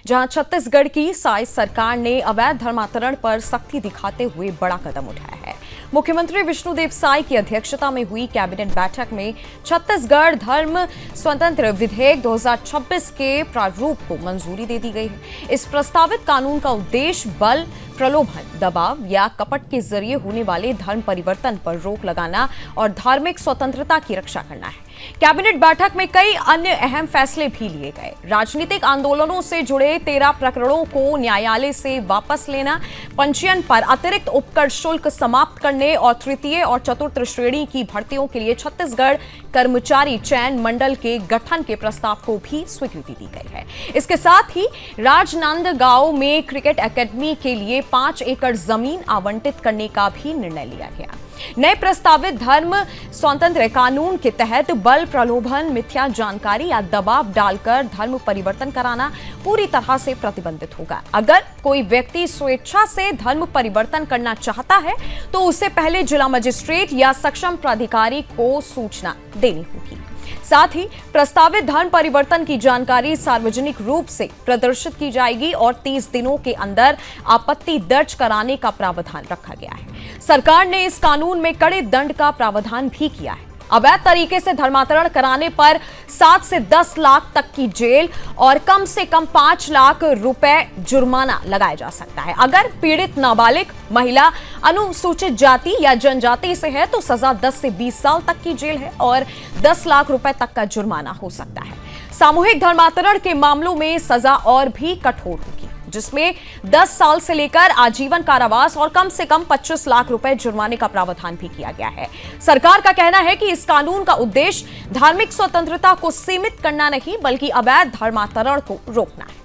जहां छत्तीसगढ़ की साई सरकार ने अवैध धर्मांतरण पर सख्ती दिखाते हुए बड़ा कदम उठाया है। मुख्यमंत्री विष्णुदेव साई की अध्यक्षता में हुई कैबिनेट बैठक में छत्तीसगढ़ धर्म स्वतंत्र विधेयक 2026 के प्रारूप को मंजूरी दे दी गई है। इस प्रस्तावित कानून का उद्देश्य बल, प्रलोभन, दबाव या कपट के जरिए होने वाले धर्म परिवर्तन पर रोक लगाना और धार्मिक स्वतंत्रता की रक्षा करना है। कैबिनेट बैठक में कई अन्य अहम फैसले भी लिए गए। राजनीतिक आंदोलनों से जुड़े 13 प्रकरणों को न्यायालय से वापस लेना, पंजीयन पर अतिरिक्त उपकर शुल्क समाप्त करने और तृतीय और चतुर्थ श्रेणी की भर्तियों के लिए छत्तीसगढ़ कर्मचारी चयन मंडल के गठन के प्रस्ताव को भी स्वीकृति दी गई है। इसके साथ ही राजनांदगांव में क्रिकेट एकेडमी के लिए 5 एकड़ जमीन आवंटित करने का भी निर्णय लिया गया। नए प्रस्तावित धर्म स्वतंत्र कानून के तहत बल, प्रलोभन, मिथ्या जानकारी या दबाव डालकर धर्म परिवर्तन कराना पूरी तरह से प्रतिबंधित होगा। अगर कोई व्यक्ति स्वेच्छा से धर्म परिवर्तन करना चाहता है तो उसे पहले जिला मजिस्ट्रेट या सक्षम प्राधिकारी को सूचना देनी होगी। साथ ही प्रस्तावित धर्म परिवर्तन की जानकारी सार्वजनिक रूप से प्रदर्शित की जाएगी और 30 दिनों के अंदर आपत्ति दर्ज कराने का प्रावधान रखा गया है। सरकार ने इस कानून में कड़े दंड का प्रावधान भी किया है। अवैध तरीके से धर्मांतरण कराने पर 7 से 10 लाख तक की जेल और कम से कम 5 लाख रुपए जुर्माना लगाया जा सकता है। अगर पीड़ित नाबालिग, महिला, अनुसूचित जाति या जनजाति से है तो सजा 10 से 20 साल तक की जेल है और 10 लाख रुपए तक का जुर्माना हो सकता है। सामूहिक धर्मांतरण के मामलों में सजा और भी कठोर होगी, जिसमें 10 साल से लेकर आजीवन कारावास और कम से कम 25 लाख रुपए जुर्माने का प्रावधान भी किया गया है। सरकार का कहना है कि इस कानून का उद्देश्य धार्मिक स्वतंत्रता को सीमित करना नहीं बल्कि अवैध धर्मांतरण को रोकना है।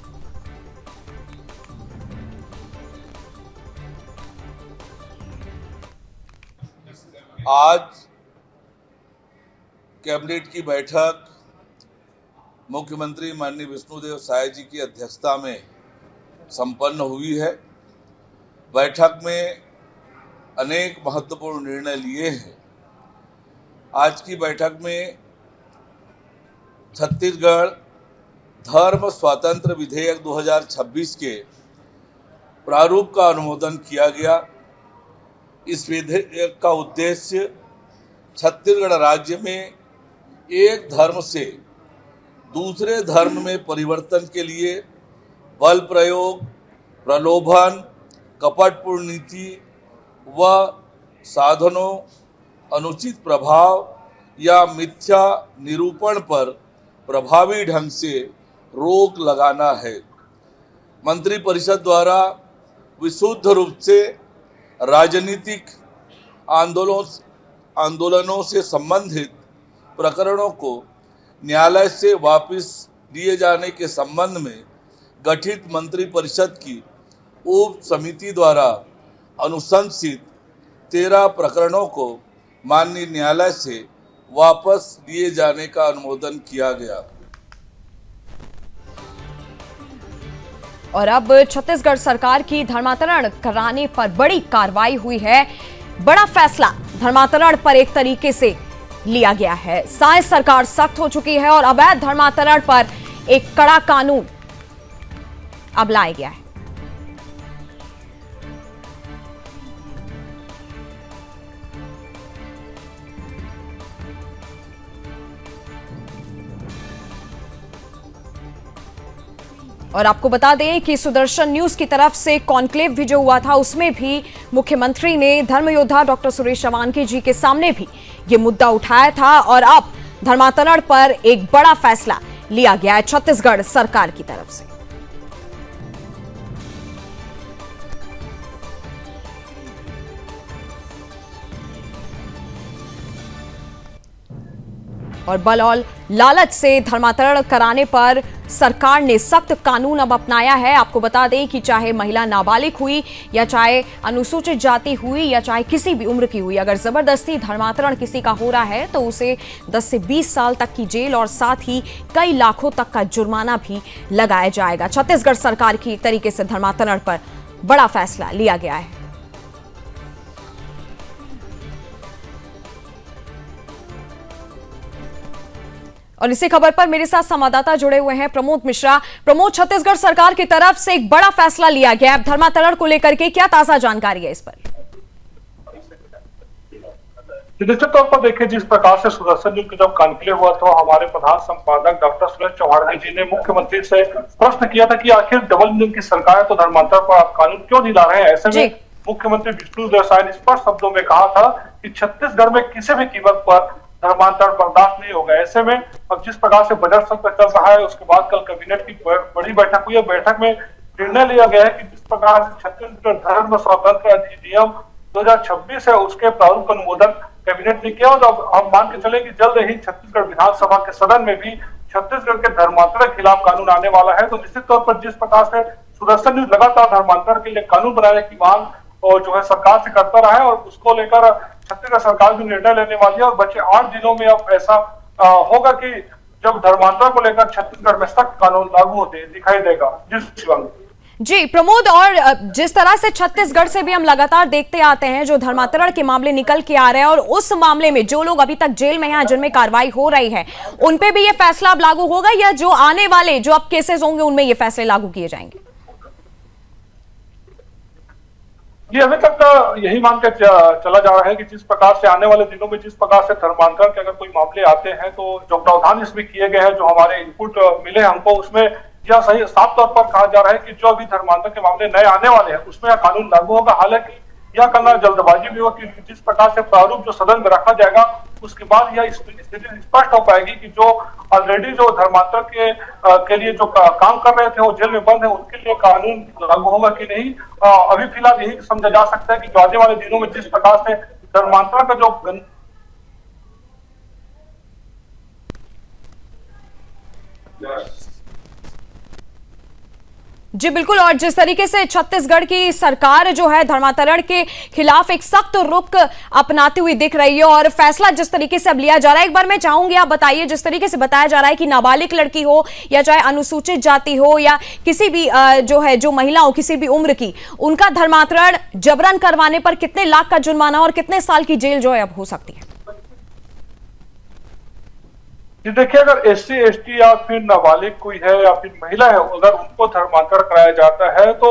आज कैबिनेट की बैठक मुख्यमंत्री माननीय विष्णुदेव साई जी की अध्यक्षता में संपन्न हुई है। बैठक में अनेक महत्वपूर्ण निर्णय लिए हैं। आज की बैठक में छत्तीसगढ़ धर्म स्वतंत्र विधेयक 2026 के प्रारूप का अनुमोदन किया गया। इस विधेयक का उद्देश्य छत्तीसगढ़ राज्य में एक धर्म से दूसरे धर्म में परिवर्तन के लिए बल प्रयोग, प्रलोभन, कपटपूर्ण नीति व साधनों, अनुचित प्रभाव या मिथ्या निरूपण पर प्रभावी ढंग से रोक लगाना है। मंत्रिपरिषद द्वारा विशुद्ध रूप से राजनीतिक आंदोलनों से संबंधित प्रकरणों को न्यायालय से वापस लिए जाने के संबंध में गठित मंत्रिपरिषद की उप समिति द्वारा अनुशंसित 13 प्रकरणों को माननीय न्यायालय से वापस लिए जाने का अनुमोदन किया गया। और अब छत्तीसगढ़ सरकार की धर्मांतरण कराने पर बड़ी कार्रवाई हुई है। बड़ा फैसला धर्मांतरण पर एक तरीके से लिया गया है। साई सरकार सख्त हो चुकी है और अवैध धर्मांतरण पर एक कड़ा कानून अब लाया गया है। और आपको बता दें कि सुदर्शन न्यूज की तरफ से कॉन्क्लेव भी जो हुआ था उसमें भी मुख्यमंत्री ने धर्म योद्धा डॉक्टर सुरेश चवानके जी के सामने भी ये मुद्दा उठाया था और अब धर्मांतरण पर एक बड़ा फैसला लिया गया है छत्तीसगढ़ सरकार की तरफ से। और बल और लालच से धर्मांतरण कराने पर सरकार ने सख्त कानून अब अपनाया है। आपको बता दें कि चाहे महिला नाबालिग हुई या चाहे अनुसूचित जाति हुई या चाहे किसी भी उम्र की हुई, अगर जबरदस्ती धर्मांतरण किसी का हो रहा है तो उसे 10 से 20 साल तक की जेल और साथ ही कई लाखों तक का जुर्माना भी लगाया जाएगा। छत्तीसगढ़ सरकार की तरीके से धर्मांतरण पर बड़ा फैसला लिया गया है। और इसी खबर पर मेरे साथ संवाददाता जुड़े हुए हैं प्रमोद मिश्रा। प्रमोद, छत्तीसगढ़ सरकार की तरफ से एक बड़ा फैसला लिया गया है धर्मांतरण को लेकर के, क्या ताजा जानकारी है इस पर? निश्चित तौर पर देखिए, जिस प्रकार से सुदर्शन न्यूज का जब कॉन्क्लेव हुआ तो हमारे प्रधान संपादक डॉक्टर सुरेश चौहान जी ने मुख्यमंत्री से प्रश्न किया था कि आखिर डबल इंजन की सरकार है तो धर्मांतरण पर आप कानून क्यों नहीं ला रहे हैं। ऐसे में मुख्यमंत्री विष्णुदेव साय ने स्पष्ट शब्दों में कहा था कि छत्तीसगढ़ में किसी भी कीमत पर धर्मांतरण बर्दाश्त नहीं होगा। ऐसे में अब जिस प्रकार से बजट सत्र चल रहा है, उसके बाद कल कैबिनेट की बड़ी बैठक हुई है। बैठक में निर्णय लिया गया है कि जिस प्रकार से छत्तीसगढ़ धर्म स्वतंत्र अधिनियम 2026 है, उसके प्रारूप का अनुमोदन कैबिनेट ने किया। और अब हम मान के चले कि जल्द ही छत्तीसगढ़ विधानसभा के सदन में भी छत्तीसगढ़ के धर्मांतरण के खिलाफ कानून आने वाला है। तो निश्चित तौर पर जिस प्रकार से सुदर्शन न्यूज लगातार धर्मांतरण के लिए कानून बनाने की मांग और जो है सरकार से करता रहा है, और उसको लेकर छत्तीसगढ़ सरकार भी निर्णय लेने वाली है। और बचे 8 दिनों में अब ऐसा होगा कि जब धर्मांतरण को लेकर छत्तीसगढ़ में सख्त कानून लागू होते दिखाई देगा। जी प्रमोद, और जिस तरह से छत्तीसगढ़ से भी हम लगातार देखते आते हैं जो धर्मांतरण के मामले निकल के आ रहे हैं, और उस मामले में जो लोग अभी तक जेल में हैं, जिनमें कार्रवाई हो रही है, उन पे भी ये फैसला अब लागू होगा, या जो आने वाले जो अब केसेस होंगे उनमें ये फैसले लागू किए जाएंगे? ये अभी तक यही मान के चला जा रहा है कि जिस प्रकार से आने वाले दिनों में जिस प्रकार से धर्मांतरण के अगर कोई मामले आते हैं तो जो प्रावधान इसमें किए गए हैं, जो हमारे इनपुट मिले हमको, उसमें यह सही साफ तौर पर कहा जा रहा है कि जो अभी धर्मांतरण के मामले नए आने वाले हैं उसमें यह कानून लागू होगा। हालांकि यह करना जल्दबाजी भी होगा कि जिस प्रकार से प्रारूप जो सदन में रखा जाएगा उसके बाद यह स्थिति स्पष्ट हो पाएगी कि जो ऑलरेडी जो धर्मांतरण के लिए जो काम कर रहे थे वो जेल में बंद है, उनके लिए कानून लागू होगा कि नहीं। अभी फिलहाल यही समझा जा सकता है कि जो आने वाले दिनों में जिस प्रकार से धर्मांतरण का जो जी बिल्कुल, और जिस तरीके से छत्तीसगढ़ की सरकार जो है धर्मांतरण के खिलाफ एक सख्त रुख अपनाती हुई दिख रही है, और फैसला जिस तरीके से अब लिया जा रहा है, एक बार मैं चाहूंगी आप बताइए, जिस तरीके से बताया जा रहा है कि नाबालिग लड़की हो या चाहे अनुसूचित जाति हो या किसी भी जो है जो महिला हो किसी भी उम्र की, उनका धर्मांतरण जबरन करवाने पर कितने लाख का जुर्माना और कितने साल की जेल जो है अब हो सकती है? देखिए, अगर SC ST या फिर नाबालिग कोई है या फिर महिला है, अगर उनको धर्मांतरण कराया जाता है तो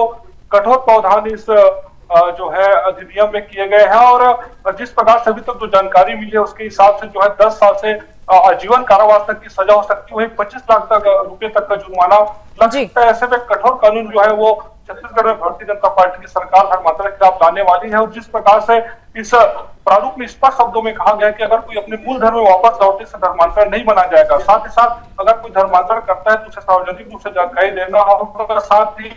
कठोर प्रावधान इस जो है अधिनियम में किए गए हैं। और जिस प्रकार से अभी तक जो जानकारी मिली है उसके हिसाब से जो है 10 साल से आजीवन कारावास तक की सजा हो सकती है, वही 25 लाख रुपए तक का जुर्माना लग सकता है। ऐसे में कठोर कानून जो है वो छत्तीसगढ़ में भारतीय जनता पार्टी की सरकार धर्मांतरण के खिलाफ लाने वाली है। और जिस प्रकार से इस प्रारूप में स्पष्ट शब्दों में कहा गया कि अगर कोई अपने मूल धर्म में वापस लौटने से धर्मांतरण नहीं बना जाएगा, साथ ही साथ अगर कोई धर्मांतरण करता है तो उसे सार्वजनिक रूप से जानकारी देना होगा, साथ ही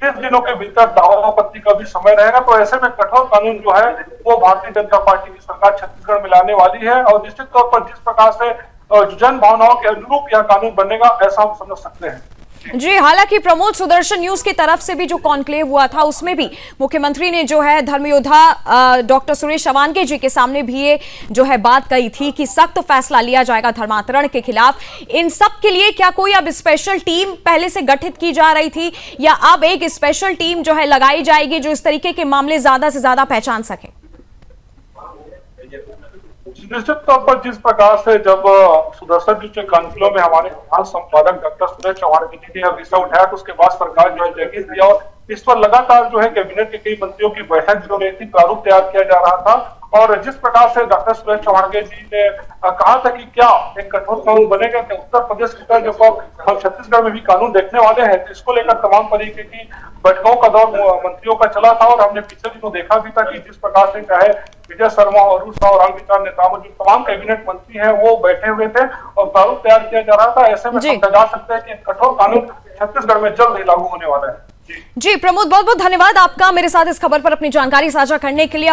30 दिनों के भीतर दावा आपत्ति का भी समय रहेगा। तो ऐसे में कठोर कानून जो है वो भारतीय जनता पार्टी की सरकार छत्तीसगढ़ में लाने वाली है। और निश्चित तौर पर जिस प्रकार से जन भावनाओं के अनुरूप यह कानून बनेगा, ऐसा हम समझ सकते हैं। जी, हालांकि प्रमोद, सुदर्शन न्यूज की तरफ से भी जो कॉन्क्लेव हुआ था उसमें भी मुख्यमंत्री ने जो है धर्मयोद्धा डॉक्टर सुरेश चौहान जी के सामने भी ये जो है बात कही थी कि सख्त फैसला लिया जाएगा धर्मांतरण के खिलाफ। इन सब के लिए क्या कोई अब स्पेशल टीम पहले से गठित की जा रही थी, या अब एक स्पेशल टीम जो है लगाई जाएगी जो इस तरीके के मामले ज्यादा से ज्यादा पहचान सके? निश्चित तौर पर जिस प्रकार से जब सुदर्शन न्यूज के कॉन्क्लेव में हमारे प्रधान संपादक डॉक्टर सुरेश चौहान जी ने यह विषय उठाया तो उसके बाद सरकार जो है जगह दिया, और इस पर लगातार जो है कैबिनेट के कई मंत्रियों की बैठक जो रही थी, प्रारूप तैयार किया जा रहा था। और जिस प्रकार से डॉक्टर सुरेश चौहान जी ने कहा था कि क्या एक कठोर कानून बनेगा, कि उत्तर प्रदेश की तरह जब हम छत्तीसगढ़ में भी कानून देखने वाले हैं, तो इसको लेकर तमाम तरीके की बैठकों का दौर मंत्रियों का चला था। और हमने पिछले दिनों देखा भी था कि जिस प्रकार से चाहे विजय शर्मा और और आम विचार नेताओं जो तमाम कैबिनेट मंत्री हैं वो बैठे हुए थे और प्रारूप तैयार किया जा रहा था। ऐसे में समझा जा सकता है कि कठोर कानून छत्तीसगढ़ में जल्द ही लागू होने वाला है। जी प्रमोद, बहुत बहुत धन्यवाद आपका मेरे साथ इस खबर पर अपनी जानकारी साझा करने के लिए।